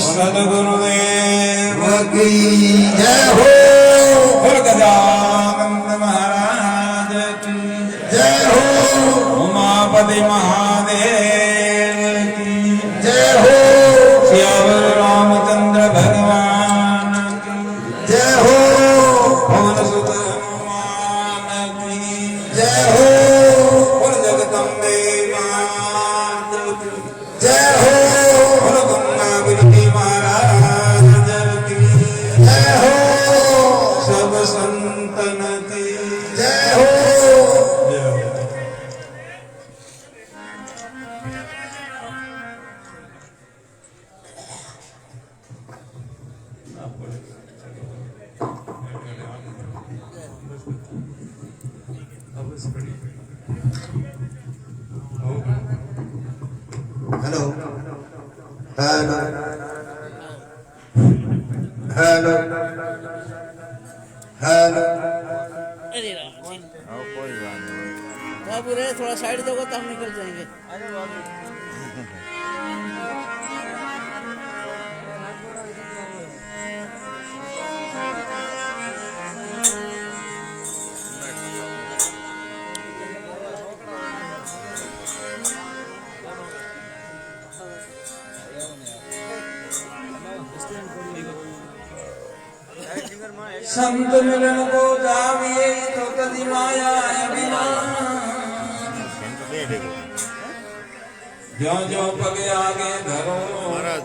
सदगुरुदेव की जय हो। गजानंद महाराज की जय हो। उमापति महादेव की जय हो। श्यावर रामचंद्र भगवान की जय हो। पवन सुत हनुमान की जय हो। जगदम्बे माता की जय हो। संतन की जय हो। Hello hello hello hello. अरे कोई बात नहीं बाबू रे, थोड़ा साइड दोगे तो हम निकल जाएंगे। अरे बाबू संत मिलन को जाविए तो कदी माया अभिमान। ज्यों ज्यों पगे आगे धरो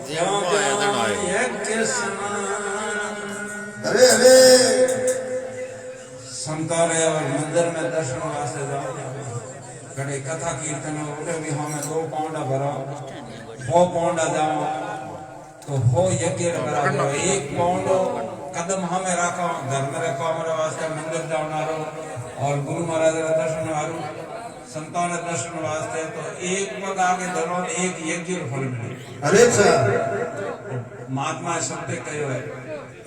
ज्यों ज्यों यज्ञ समान। अरे अरे संतारे और मंदिर में दर्शन वास्ते जाओ। कड़े कथा कीर्तन उठे भी हमें 2 पौंडा भरो 100 पौंडा जाओ तो हो यज्ञ करा। 1 पौंडो कदम हमें रखो घर में रखो हमारे वास्ते मंदिर जाओ और गुरु महाराज का दर्शन आरू संतान दर्शन वास्ते तो 1 पग आगे धरो 1 यज्ञ फल मिले। अरे महात्मा शब्द कहो है।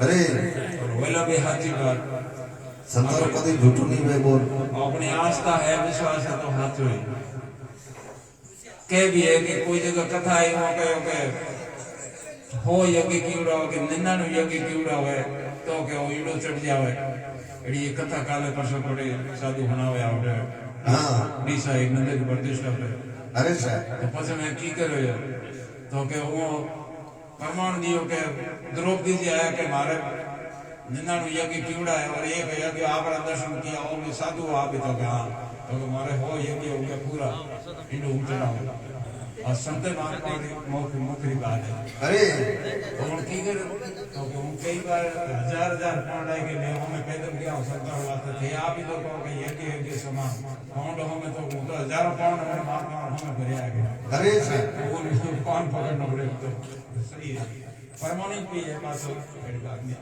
अरे बोला भी हाथी बात संतान कभी झूठू नहीं मैं बोल। अपनी आस्था है विश्वास है तो हाथ में कह भी है कि कोई जगह कथा आई हो कहो के हो यज्ञ कीड़ा हो के 99 यज्ञ कीड़ा हो तो के वो ईड़ो चढ़ जावे। एडी ये कथा काले परसों पड़े साधु बनावे आवड़े। हां डीसा एक मंदिर की प्रतिष्ठा पे। अरे साहब तो પછી मैं की करो यार तो के वो प्रमाण दियो के द्रौपदी जी आया के मारे 99 यज्ञ कीड़ा है और एक यज्ञ आपरा दर्शन किया और मैं साधु आप तो के हां तो मारे हो यज्ञ हो गया पूरा इंडो उठना और संत महात्मा की मुखरी बात है। अरे तो की कर तो हम कई बार हजार पौंड आए के ले हमें पैदल गया संतान वास्ते थे आप ही तो कहो कि यज्ञ समान पौंड हमें तो हजारों पौंड हमें महात्मा हमें भरे आ गए। अरे साहब वो कौन पकड़ना पड़े तो सही है परमाणु भी है पासो मेरी बात नहीं।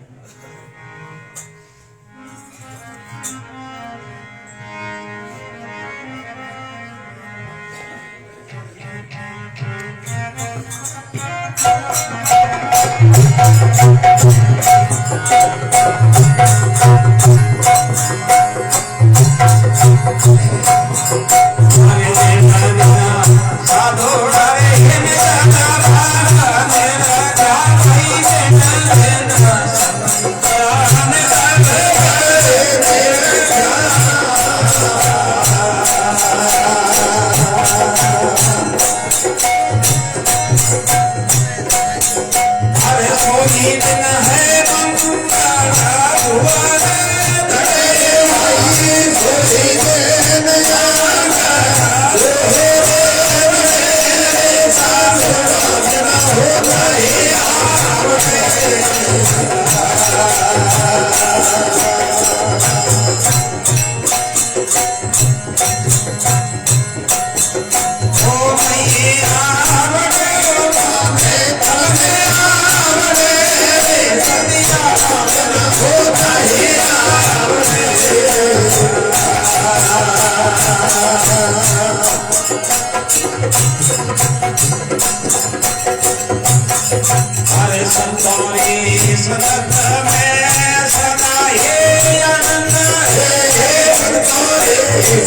संतोरी सतत में सदा ये आनंद है संतोरी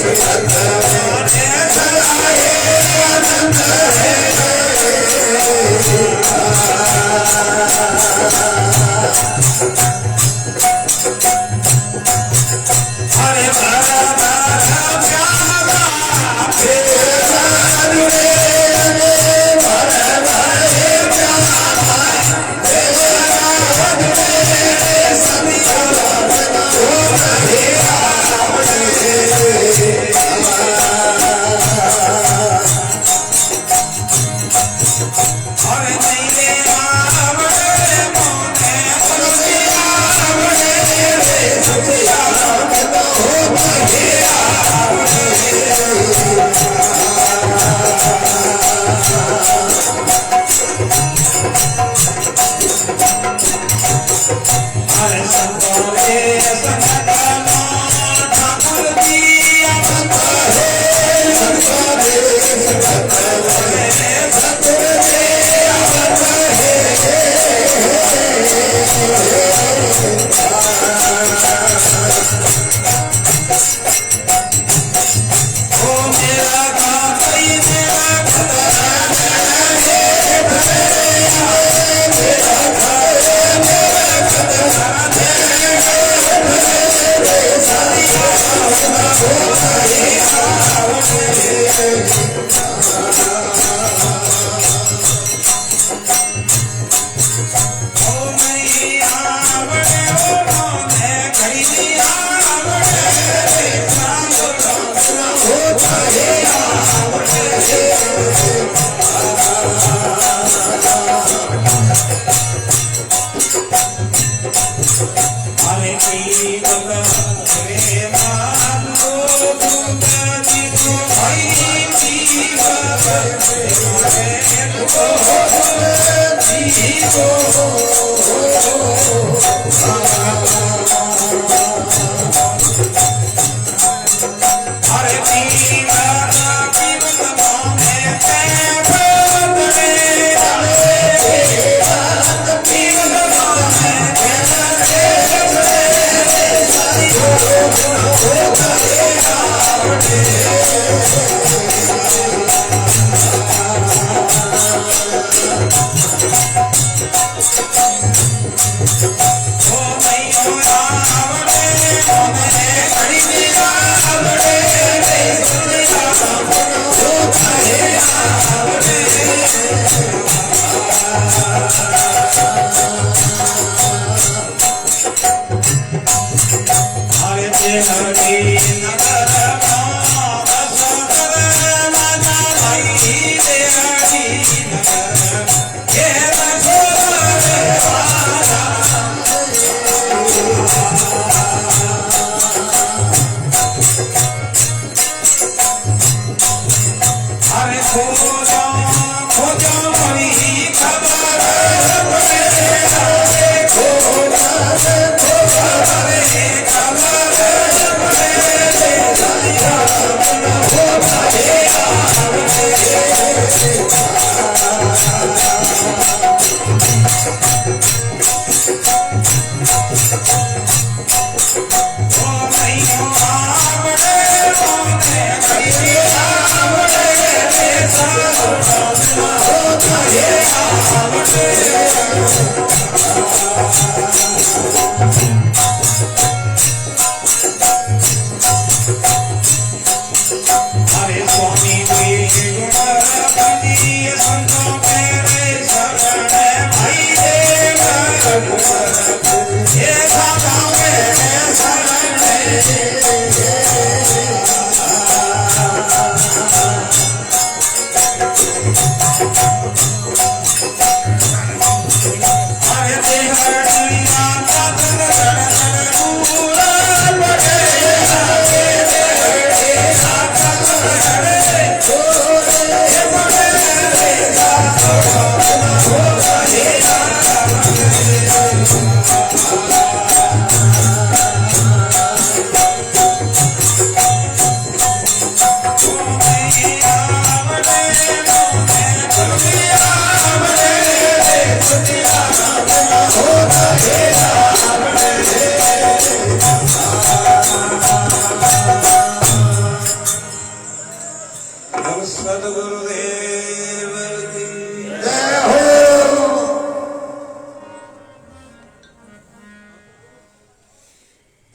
सतत में सदा ये आनंद है हरे बारा बारा प्यारा फिर जुड़े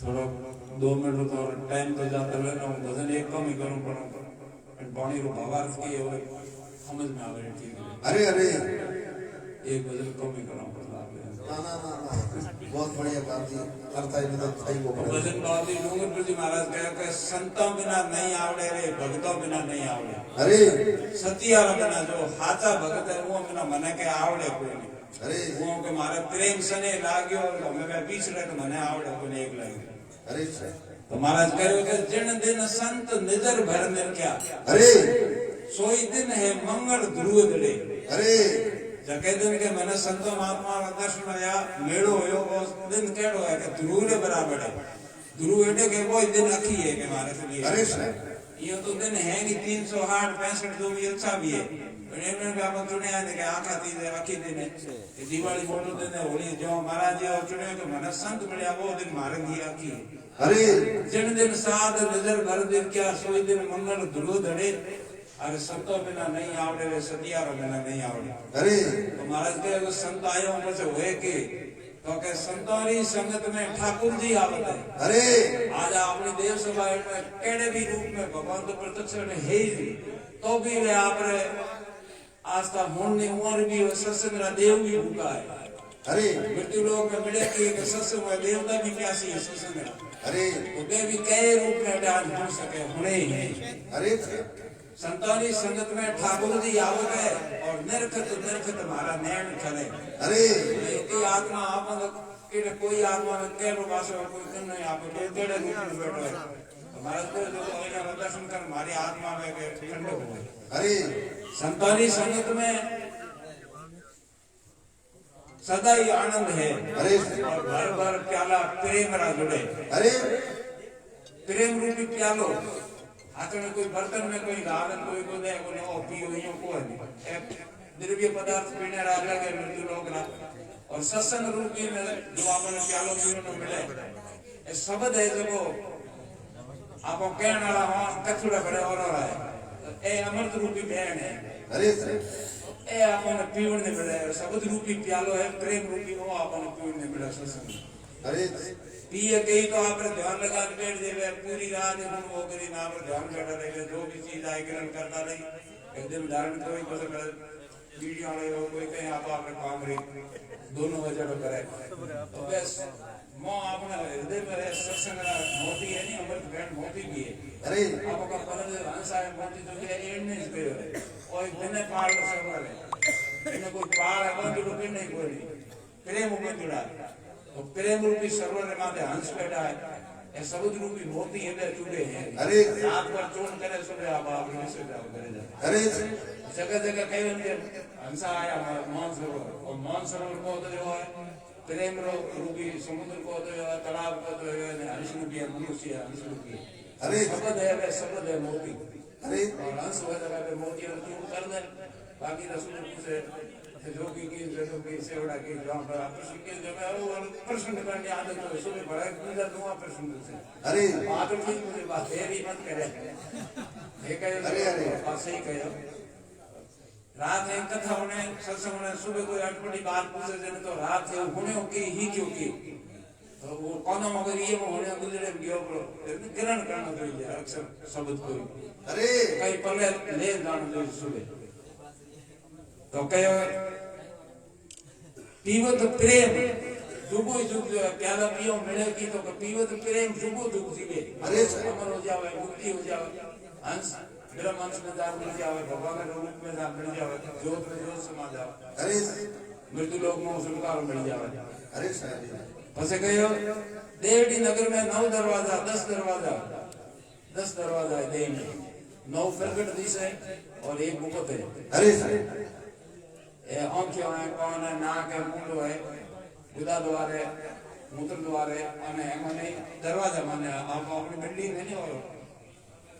थोड़ा 2 मिनट तो टाइम तो जाता है ना भजन एक कम ही करूं पण पानी रो भावार्थ की और समझ में आवे ठीक है अरे अरे एक भजन कम ही करूं ना ना ना ना बहुत बढ़िया काम जी करता है तो सही वो पड़े भजन बादी डूंगरपुर जी महाराज कहे कि संतों बिना नहीं आवड़े रे भक्तों बिना नहीं आवड़े अरे सतियार बिना जो हाथा भगत है वो बिना मने के आवड़े कोई नहीं अरे वो के मारे प्रेम सने लाग्यो हमें मैं पीछे तो मने आवड़े कोई एक लागे अरे सर तो महाराज कहो कि जिन दिन संत निदर भर निर्ख्या अरे सोई दिन है मंगल ध्रुव दड़े अरे जके दिन के मैंने संतो महात्मा का दर्शन आया मेड़ो होयो वो दिन केड़ो है कि ध्रुव रे बराबर है ध्रुव एटे के कोई दिन अखी है के मारे से लिए अरे सर ये तो दिन है कि 360 65 जो भी अच्छा भी है पर इन्होंने का हम चुने आए कि आखा तीज है अखी दिन है कि दिवाली मोटो दिन है होली जो महाराज जी और चुने के मैंने संत मिले वो दिन मारे की अखी है अरे जिन दिन साध नजर भर दिन क्या सोई दिन मंगल ध्रुव धड़े अरे संतों बिना नहीं आवड़े रे सतियारो बिना नहीं आवड़े अरे तो महाराज के वो संत आयो मुझे हुए कि तो के संतों री संगत में ठाकुर जी आवत है अरे आज अपनी देव सभा में केड़े भी रूप में भगवान तो प्रत्यक्ष है ही तो भी वे आप रे आस्था मुन्नी उमर भी सत्संग रा देव भी भूखा है अरे मृत्यु लोक में मिले कि सत्संग में देवता भी प्यासी है सत्संग में अरे उनके भी कई रूप में आज हो सके होने ही अरे संतानी संगत में ठाकुर जी आवत है और निर्खत हमारा नैन चले अरे की आत्मा आप के कोई आत्मा में केरो वासो कोई दिन नहीं आप केड़े रूप में बैठो है हमारा को जो आएगा दर्शन कर हमारी आत्मा में के ठंडक हो अरे संतानी संगत में सदा ही आनंद है अरे और भर भर प्याला प्रेम रा जुड़े अरे प्रेम रूपी प्यालो हाथ में कोई बर्तन में कोई गालन कोई को दे को नो पियो यो को है द्रव्य पदार्थ पीने रा लगे मृत्यु लोग ना और सत्संग रूपी में जो आपन प्यालो पीने को मिले ये शब्द है जो आपो कहने वाला हो कथुड़ा बड़े और रहा है ए अमृत रूपी बहन है अरे ए आपन पीवन ने मिले शब्द रूपी प्यालो है प्रेम रूपी वो आपन पीवन ने मिले सत्संग अरे पिए कहीं तो आप ध्यान लगा के बैठ जाए पूरी रात हम वो करी ना पर ध्यान बैठा रहे जो भी चीज आए ग्रहण करता नहीं एकदम धारण कोई बस वीडियो वाले हो कोई कहीं आप अपने काम रही दोनों वजह करे तो बस मो अपना हृदय में सत्संग मोती है नहीं अमृत भेंट मोती भी है अरे आपका पलक हंसा है मोती जो है एंड नहीं गयो है कोई बिना पाल सब है इन्हें कोई पाल है बंद रुपए नहीं कोई प्रेम में जुड़ा तो प्रेम रूपी सरोवर माथे हंस बैठा है ये सबूत रूपी मोती है चुड़े हैं अरे रात भर चोट करे सुबह आप से जाओ करे अरे जगह जगह कई बंदे हंसा आया मान सरोवर और मान सरोवर को तो जो है प्रेम रूपी समुद्र को तो जो है तालाब को तो हंस रूपी मनुष्य हंस रूपी अरे शब्द है मोती अरे और हंस हो जगह पे मोती चूड़ कर दे बाकी रसूल से जोगी की जगह की सेवड़ा की जहाँ पर आप के जगह वो प्रश्न करने आदत है सुबह बड़ा पूजा दुआ प्रश्न से अरे बात ठीक मुझे बात देरी मत करे ये कहे अरे अरे बात सही कहे रात एक कथा होने सत्संग होने सुबह कोई अटपटी बात पूछे जने तो रात है होने की ही क्यों की तो वो कौन मगर ये होने गुजरे गयो ग्रहण करना चाहिए अक्सर शब्द कोई अरे कई पले ले जाना चाहिए सुबह तो कहो पीवत प्रेम जुगो जुग जो प्याला पियो मिले की तो पीवत प्रेम जुगो जुग जीवे अरे अमर हो जावे मुक्ति हो जावे हंस ब्रह्म हंस में जान मिल जावे भगवान के रूप में जान मिल जावे ज्योत में ज्योत समा जावे अरे मृत्यु लोक में संस्कार मिल जावे अरे साहब पसे कहो देवडी नगर में 9 दरवाजा 10 दरवाजा 10 दरवाजा है देव में 9 प्रकट दिश है और एक मुकुट है अरे साहब ये आंखें हैं कान है नाक है मुंड है गुदा द्वार है मूत्र द्वार है અને એમને દરવાજા મને આપ આપણી બિલ્ડિંગ है नहीं और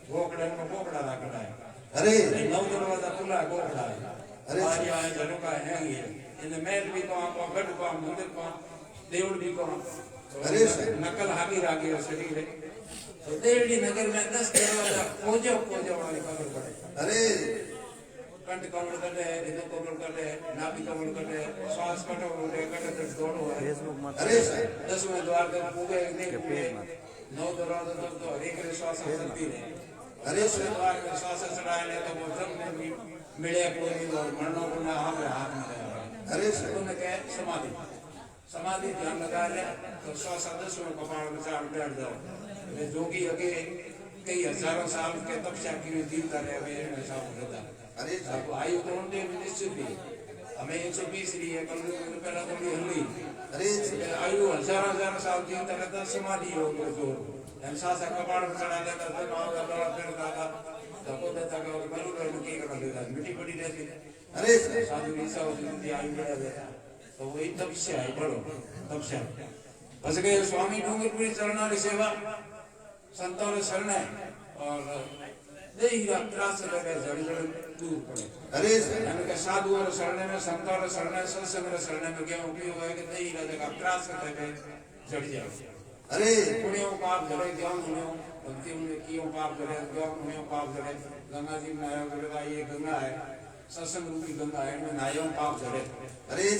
गोकड़ा में गोकड़ा रखना है अरे 9 दरवाजा खुला है गोकड़ा है अरे आरिया है झलका है ये इन महल भी को आप गढ़ को मंदिर को देवड़ भी को अरे नकल हाकी रागी शरीर है तो देवड़ी नगर में 10 दरवाजा खोजो खोजो वाली खबर पड़े अरे कंठ कमल करे हृदय कमल करे नाभि कमल करे श्वास कटो करे कटे दौड़ो है अरे साहब 10वें द्वार तक पूगे एक 9 दरवाजे तक तो हर एक श्वास चलती रहे अरे 10वें द्वार में श्वास चढ़ाए ने तो वो जब मिले कोई और मरनो को ना हाथ में अरे साहब उन्होंने कहे समाधि समाधि ध्यान लगा ले तो श्वास 10वें कपाल में चार बैठ जाओ जोगी अगे कई हजारों साल के तपस्या की दिन कर रहे हुए ऐसा होता अरे अब आयु तो उनके निश्चित भी हमें 120 रही है कल पहला तो भी हल्ली अरे आयु हजारों साल दिन तक तो समाधि हो गई जो ऐसा सा कपाल में चढ़ा देता तो मां का बड़ा करता था तो को देता कि और मरु कर की कर देता मिट्टी पड़ी रहती अरे साधु ईसा होती थी आयु बढ़ा देता तो वही तपस्या है बड़ो तपस्या बस के स्वामी डूंगरपुरी चरणों की सेवा संतों ने शरण है और नहीं त्रास लगे जड़ दूर पड़े अरे यानी कि साधुओं ने शरण में संतों ने शरण में सत्संग ने शरण में क्या उपयोग है कि नहीं लगे त्रास लगे जड़ जाओ अरे पुण्यों पाप जड़े ज्ञान पुण्यों भक्ति उन्हें कियों पाप जड़े ज्ञान पुण्यों पाप जड़े गंगा जी में नहाया जड़ेगा ये गंगा है सत्संग रूपी गंगा है इनमें नहायों पाप जड़े अरे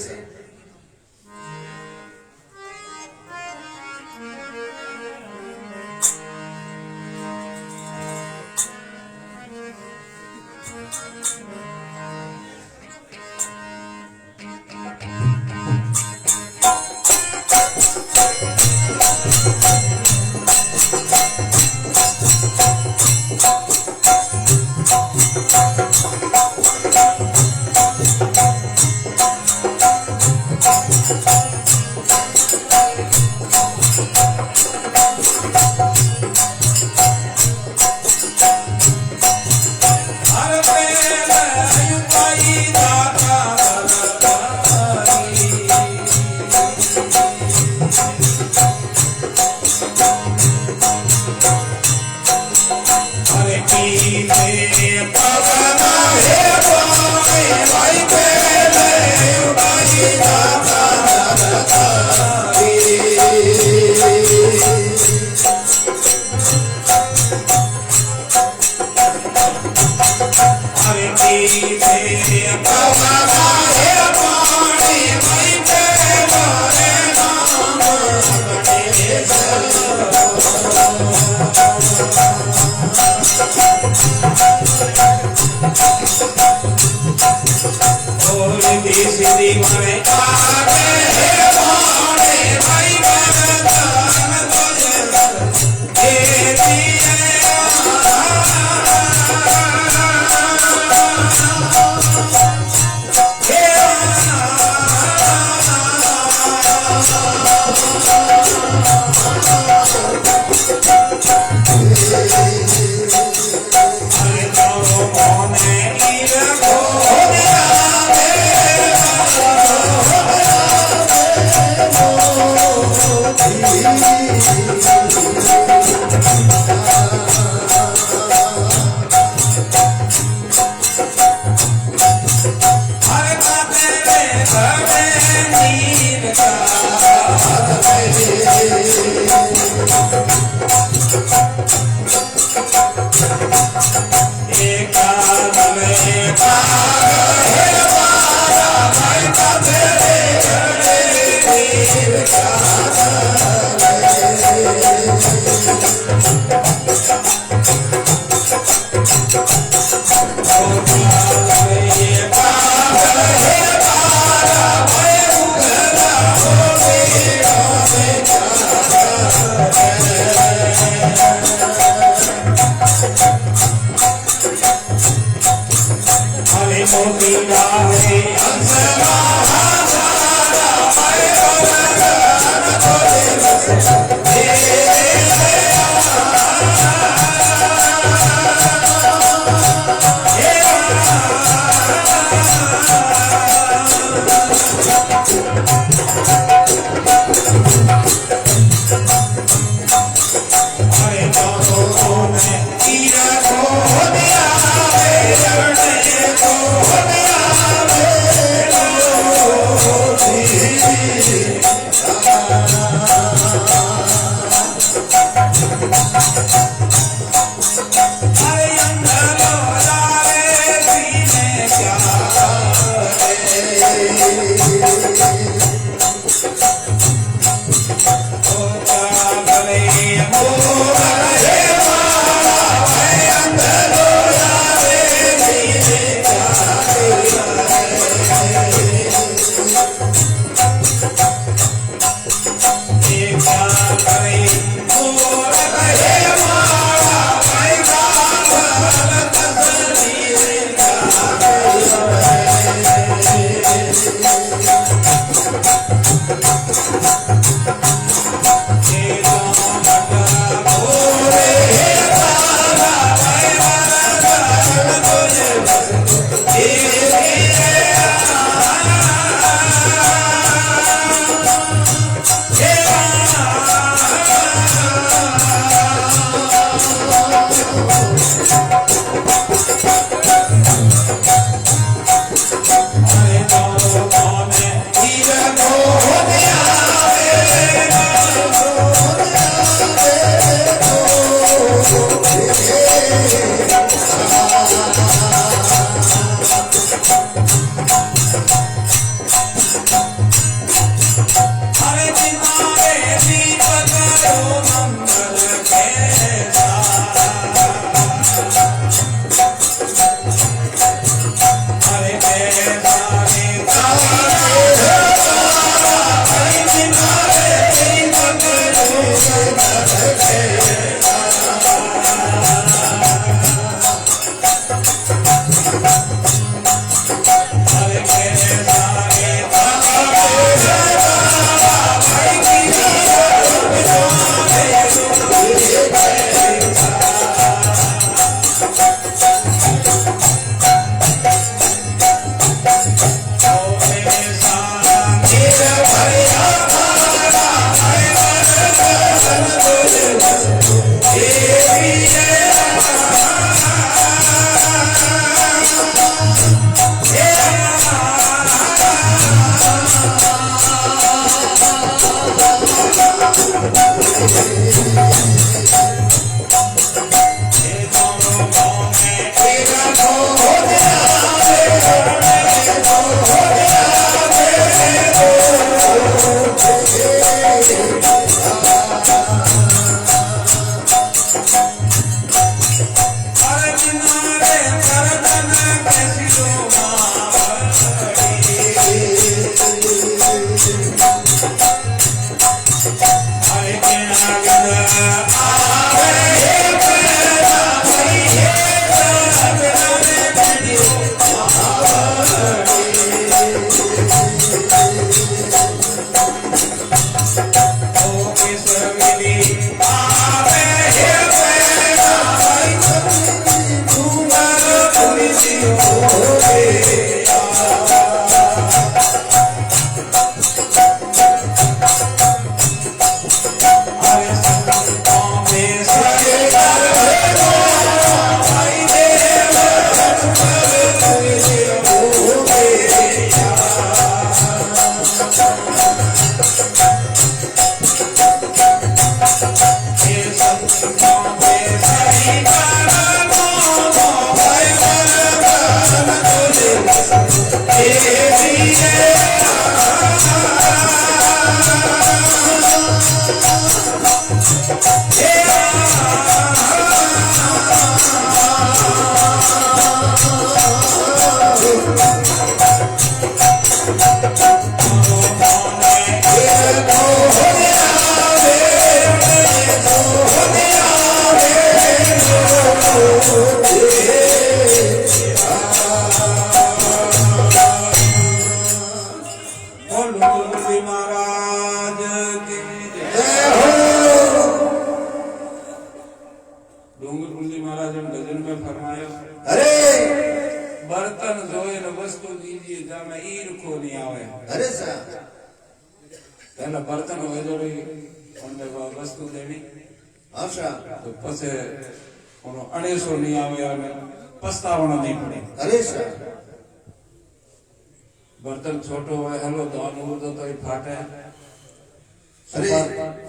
बर्तन छोटो है हेलो दान हो तो फाटे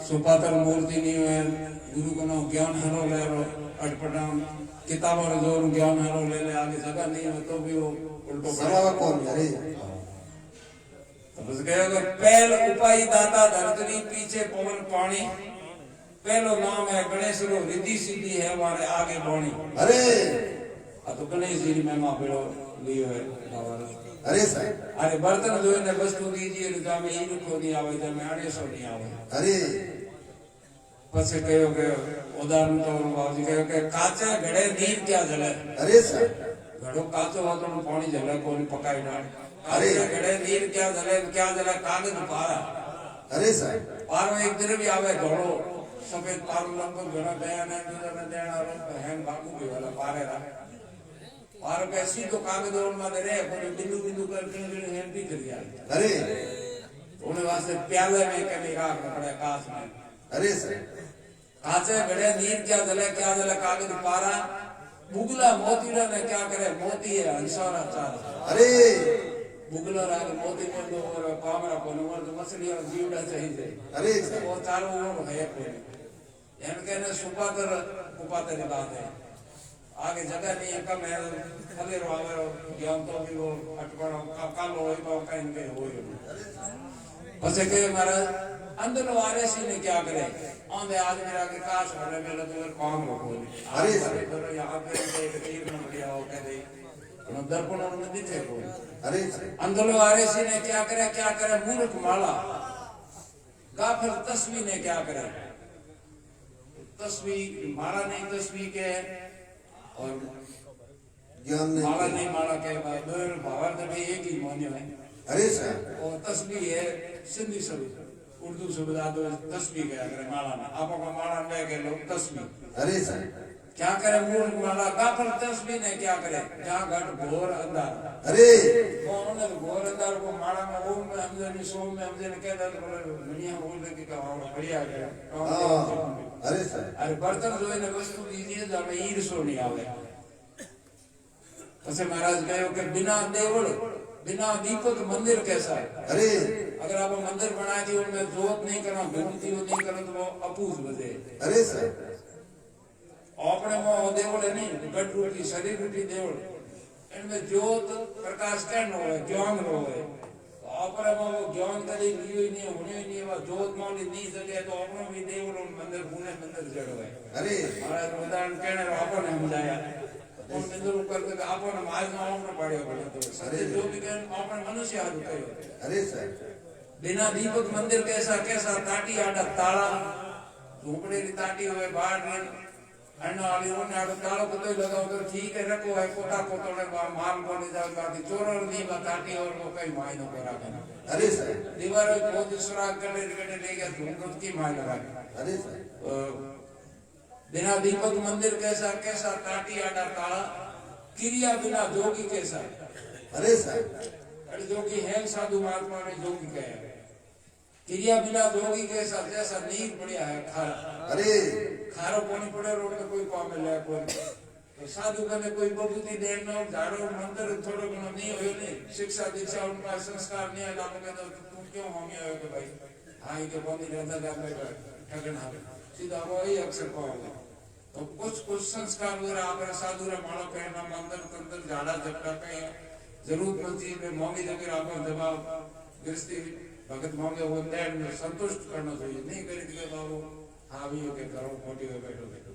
सुपातर मूर्ति नहीं है गुरु को ना ज्ञान हेलो ले रो अटपटाम किताब और जोर ज्ञान हेलो ले ले आगे जगह नहीं है तो भी वो उल्टो सरावा कौन करे तो बस कहेगा पहल उपाय दाता धरती पीछे पवन पानी पहलो नाम है गणेश रो रिद्धि सिद्धि है हमारे आगे बाणी अरे तो गणेश जी में मां बेड़ो लियो है अरे साहब अरे बर्तन धोने वस्तु दीजिए रुजा में ईद को नहीं आवे जब में 800 नहीं आवे अरे पछे कहो के उदाहरण तो बाबूजी कहो के काचा घड़े दीप क्या जले अरे साहब घड़ो काचो वातो में पानी जले कोनी पकाई डाल अरे घड़े दीप क्या जले कागज पारा अरे साहब पारो एक दिन भी आवे घड़ो सफेद पारो लंबो घड़ा बयान है दूसरा में देना है बाबू भी वाला पारे रहा और कैसी तो कागज और में रे कोई बिंदु बिंदु करके हैंड भी कर दिया अरे उन्हें वास्ते प्याले में कभी राख पड़े कांच में अरे सर कांचे घड़े नीर क्या जले कागज पारा बुगला मोतीरा ने क्या करे मोती है अंसारा चार अरे बुगला राग मोती में दो और कामरा को नंबर तो मछली और जीवड़ा चाहिए अरे वो चारों ओर है कोई यानी कहने सुपातर कुपातर की बात है आगे जगह नहीं है कम है फले रोवे ज्ञान तो भी वो अटपड़ो काल होई तो कहीं के होई पछे के महाराज अंदर वारे सी ने क्या करे आंधे आज मेरा के काश भरे में तो काम रखो अरे तो यहां पे एक तीर न बढ़िया हो के दे दर्पण में दिखे कोई अरे अंदर वारे सी ने क्या करे मूर्ख माला गाफिल तस्वीर ने क्या करे तस्वीर माला नहीं तस्वीर के और ज्ञान नहीं माला नहीं माला के भावार्थ भी एक ही मान्य है। अरे सर और तस्वीर है सिंधी शब्द उर्दू शब्द आदो तस्वीर के अगर माला में आपको माला में के लोग तस्वीर अरे सर क्या करे मूल माला गाफल तस्वीर ने क्या करे जहाँ घट घोर अंधार अरे वो उन्हें घोर अंधार को माला में ओम में हमने नहीं सोम में हमने नहीं कहता तो बोले दुनिया बोल दे कि कहाँ बढ़िया है अरे सर अरे बर्तन जो है वस्तु दीजिए जब ईर्षो नहीं आवे तो महाराज कहो कि बिना देवल बिना दीपक मंदिर कैसा है। अरे अगर आप मंदिर बना दी उनमें जोत नहीं करो धूमती नहीं करो तो वो अपूज बजे। अरे सर अपने में देवल है नहीं गट रूपी शरीर रूपी देवल इनमें ज्योत प्रकाश कैन हो ज्ञान हो अपने में वो ज्ञान कभी लियो ही नहीं होने ही नहीं वो ज्योत मौली नहीं सके तो अपने भी देवल मंदिर पुणे मंदिर जड़ है। अरे महाराज उदाहरण कहने आपने समझाया उन मंदिर ऊपर के आपने मार्ग में आपने पढ़े पड़े तो सत्य जो भी कहने आपने मनुष्य हाथ कहो। अरे सर बिना दीपक मंदिर कैसा कैसा ताटी आड़ा ताला झोपड़े की ताटी हुए बाहर अन्ना वाली उन्हें आड़ो तालो को तो लगाओ तो ठीक है रखो है कोटा को तोड़े माल को ले जाओ बाकी चोरों दी ताटी और वो कई मायनों को रखना। अरे सर दीवारों को बहुत सुराग करने ले गया धूम की माय लगा। अरे सर बिना दीपक मंदिर कैसा कैसा ताटी आड़ा ताला क्रिया बिना जोगी कैसा। अरे सर अरे जोगी है साधु महात्मा ने जोगी कहे क्रिया बिना जोगी कैसा जैसा नीर बढ़िया है खारा। अरे खारो पानी पड़े रोड में कोई काम मिले कोई तो साधु कने कोई बबूती देना झाड़ो मंदिर थोड़ो घणो नहीं हो नहीं शिक्षा दीक्षा उनका संस्कार नहीं है आपने तो तुम क्यों होंगे हो कि भाई हाँ के बंदी रहता जा बैठा ठगना सीधा वो ही अक्सर पाओगे तो कुछ संस्कार वगैरह आप साधु रे मानो कहना मंदिर तंत्र झाड़ा झपटा पे जरूरत चीज में मांगी जगह आप दबाव गृहस्थी भगत मांगे वो देन संतुष्ट करना चाहिए नहीं करी दिए बाबू हाँ भी के करो मोटी हो बैठो बैठो।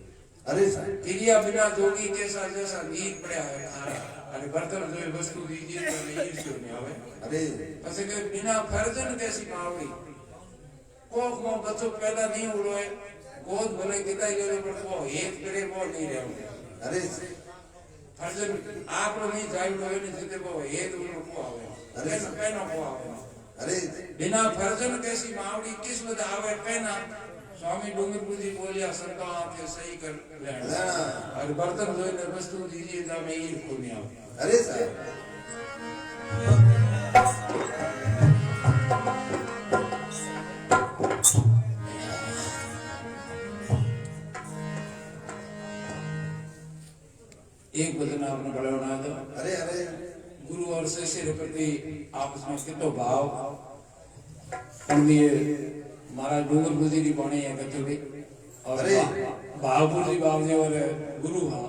अरे सर क्रिया बिना जोगी कैसा जैसा नींद पड़ा है खारा अरे बर्तन जो वस्तु दीजिए तो नहीं क्यों नहीं आवे। अरे पसे के बिना फर्जन कैसी मावड़ी कोक मो बच्चो पैदा नहीं हुआ है गोद भले किताई गए पर वो एक करे वो नहीं रहे। अरे फर्जन आप नहीं जाइए नहीं जिते वो एक को आवे अरे पहना को आवे। अरे बिना फर्जन कैसी मावड़ी किस्मत आवे पहना स्वामी डूंगरपुर जी बोलिया सरकार आपके सही कर लेना और बर्तन जो है वस्तु दीजिए तो मैं ये को नहीं आवे। अरे सर एक वचन आपने बड़ा बना दो। अरे अरे गुरु और शिष्य के प्रति आपस में कितो भाव पंडित महाराज डूंगरपुर जी की बाणी है कचौड़ी और भावपुर जी बाबू जी और गुरु भाव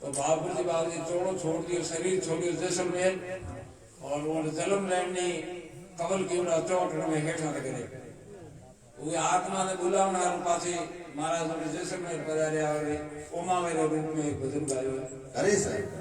तो भावपुर जी बाबू जी चोड़ो छोड़ दियो शरीर छोड़ियो जैसलमेर और वो जलम लैंडी कवल की उड़ा चौट में हेठा करे वो आत्मा ने बुलावना पाछे महाराज ने जैसलमेर पधार्या और ओमा मेरे रूप में एक भजन गायो। अरे सर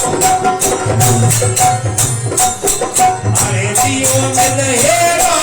अरे दियो मिल हेरा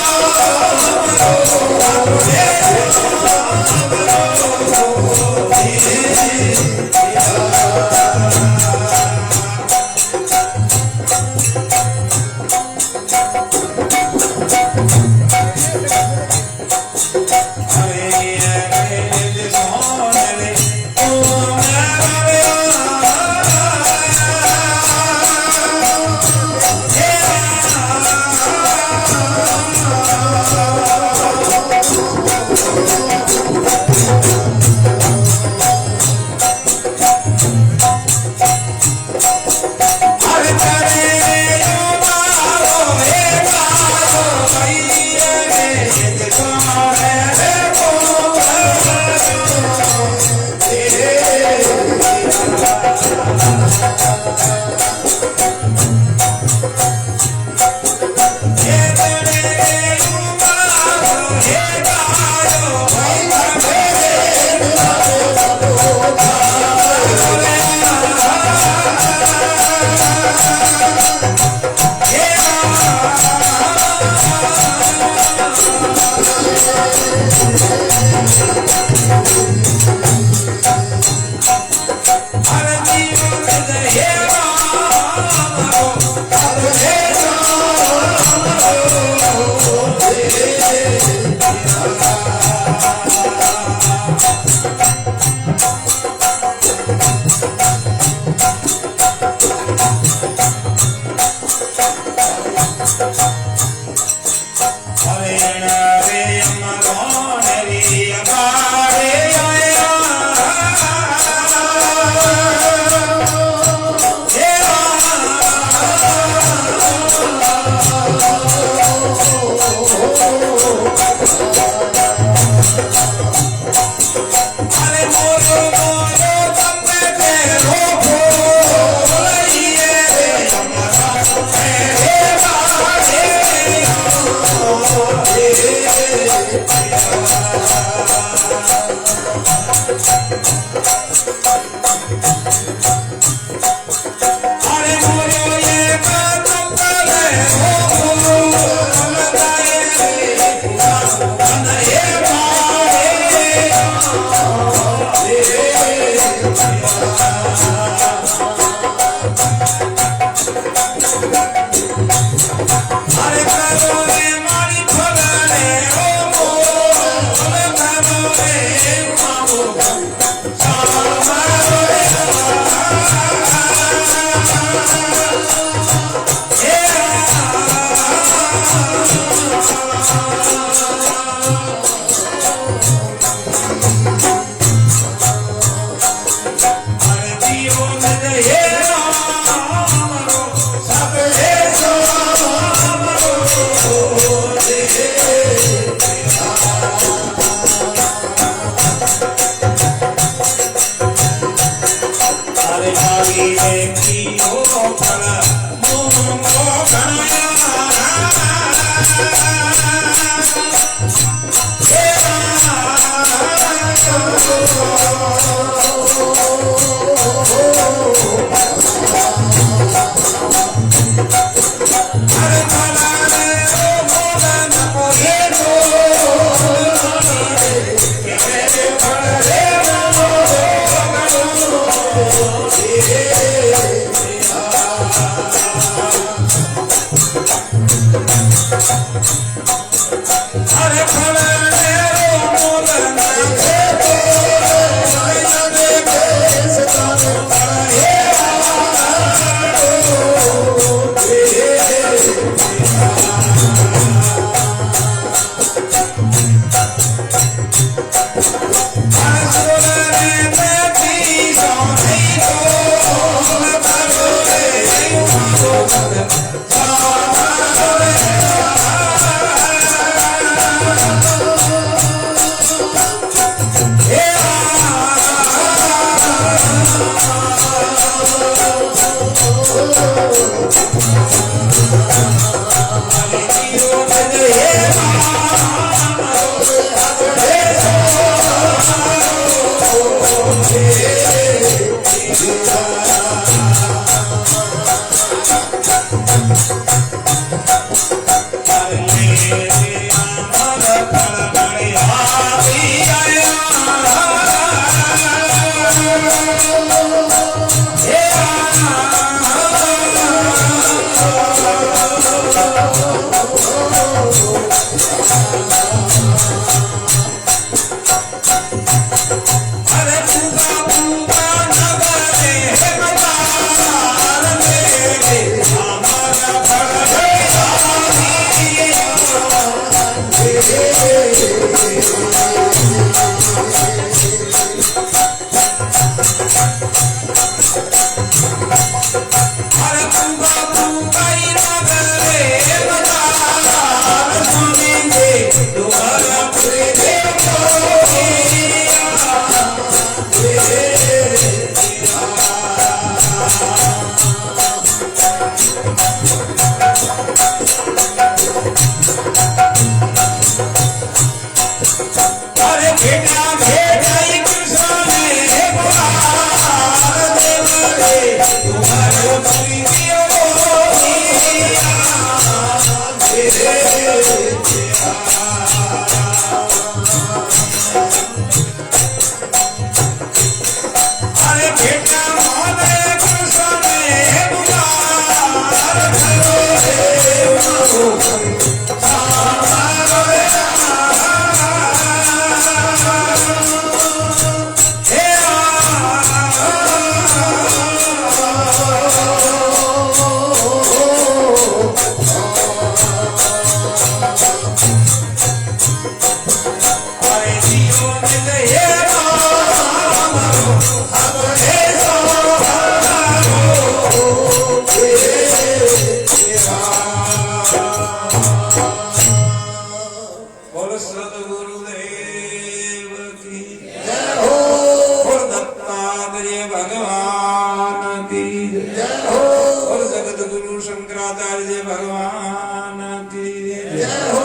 शंकराचार्य भगवान की जय हो।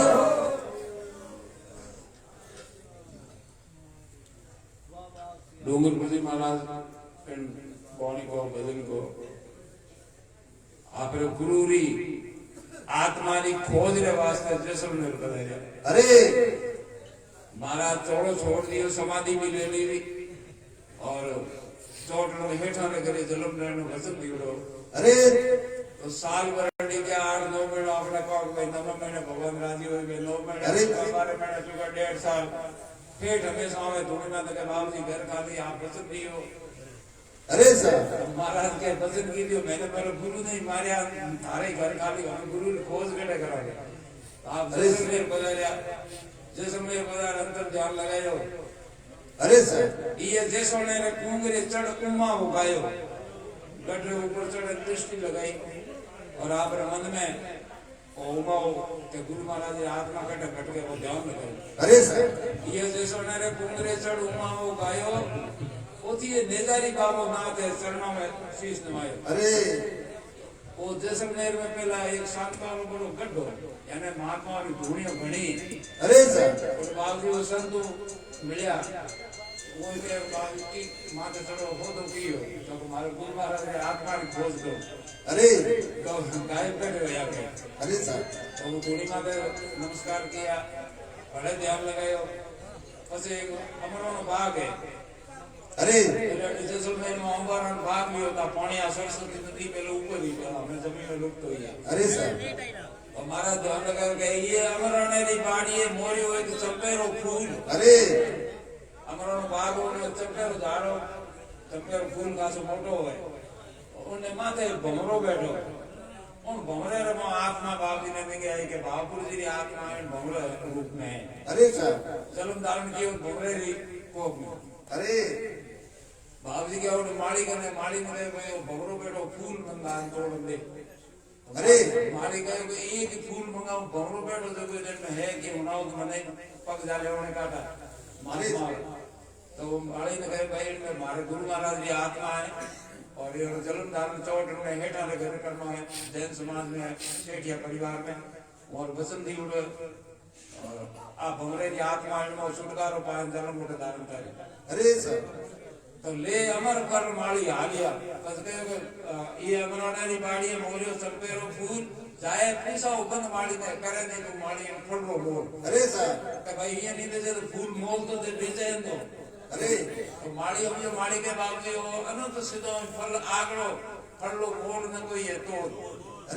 डूंगरपुरी महाराज पौनी को भजन को आप गुरु री आत्मा री खोज रे वास्ते जैसलमेर पधार्या। अरे महाराज थोड़ो छोड़ दियो, समाधि भी ले ली और चोट हेठा ने करे जलम ने भजन दियो। अरे तो साल भर के 8-9 महीना अपने को भाई 9 महीने भगवान राजी हो गए, 9 महीने 12 महीने चुका 1.5 साल पेट हमेशा हमें धोने में तक बाबू जी घर खाली आप भजन दियो। अरे सर महाराज के भजन की दियो, मैंने मेरे गुरु नहीं मारे थारे घर खाली हम गुरु ने खोज केड़े करावे। आप जैसलमेर पधार्या, जैसलमेर पधार अंतर ध्यान लगायो। अरे सर ये जैसलमेर ने कुंगरे चढ़ उमा उगायो, गढ़ ऊपर चढ़ दृष्टि लगाई और आप मन में उमाओ के गुरु महाराज आत्मा कट कट के वो ध्यान लगायो। अरे सर ये जैसलमेर ने कुंगरे चढ़ उमाओ गायो, ओथी ये नेजारी बाबो नाथ है चरणों में शीश नवायो। अरे वो जैसलमेर में पहला एक शांतानु बड़ो गड्ढो यानी महात्मा की धूणियों घणी। अरे सर और बाबू वो संतु मिलिया वो के बाबू की माथे चढ़ो हो तो पियो तो हमारे गुरु महाराज ने आत्मा की खोज दो। अरे तो गायब बैठे हो जाके। अरे सर तो वो धूणी माथे नमस्कार किया, बड़े ध्यान लगायो। बस एक अमरों बाग है। अरे जैसलमेर में अंबारा बाग भी होता, पानी सरस्वती नदी पहले ऊपर ही हमें जमीन में लुप्त हुई है। अरे सर हमारा ध्यान लगा के ये अमराने री बाड़ी है, मोरी हो एक चंपेरो फूल। अरे अमरानो बाग हो चंपेरो झाड़ो, चंपेरो फूल खासो मोटो है। उन्हें माथे भमरो बैठो, उन भमरे रे आत्मा बाबू ने देंगे आई के बाबू जी री आत्मा है भमरे रूप में है। अरे सर जन्म धारण किए भमरे री कोप में। अरे बाबू जी के और माली कने माली में भाई भमरो बैठो फूल मंगान तोड़ दे। अरे माली कहे कि एक फूल मंगाओ भमरो बैठो तो कोई दिन में है कि उनाओ तो मने पग जाले उन्हें काटा महात्मा। तो माली ने कहे भाई में मारे गुरु महाराज की आत्मा है और ये जन्म धारण चौट में हेठा ने घर करना है जैन समाज में सेठिया परिवार में और बसंती उड़ और आप भमरे की आत्मा में छुटकारो पाए जन्म उठ धारण करे। अरे सर तो ले अमर कर माली हालिया बस कहे ये अमराने री बाड़ी मोरियो चंपेरो फूल जाए पूछा बंद माली ने करे नहीं तो माली फड़ो मोल। अरे सर तो भाई ये नहीं दे तो फूल मोल तो दे बेचैन तो। अरे तो माली हम जो माली के बाबू वो अनंत सिद्धो फल आगड़ो फल लो मोल न कोई है तोड़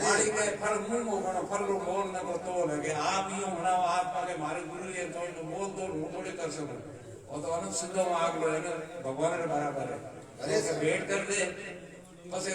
माली के फल मुंह में बनो फल लो मोल न को तोड़ लगे आप यूं बनाओ आत्मा के मारे गुरु ये तो मोल तोड़ मुंह थोड़ी कर सको और तो अनंत सिद्धो में आगड़ो है ना भगवान के बराबर है। अरे भेंट कर दे बस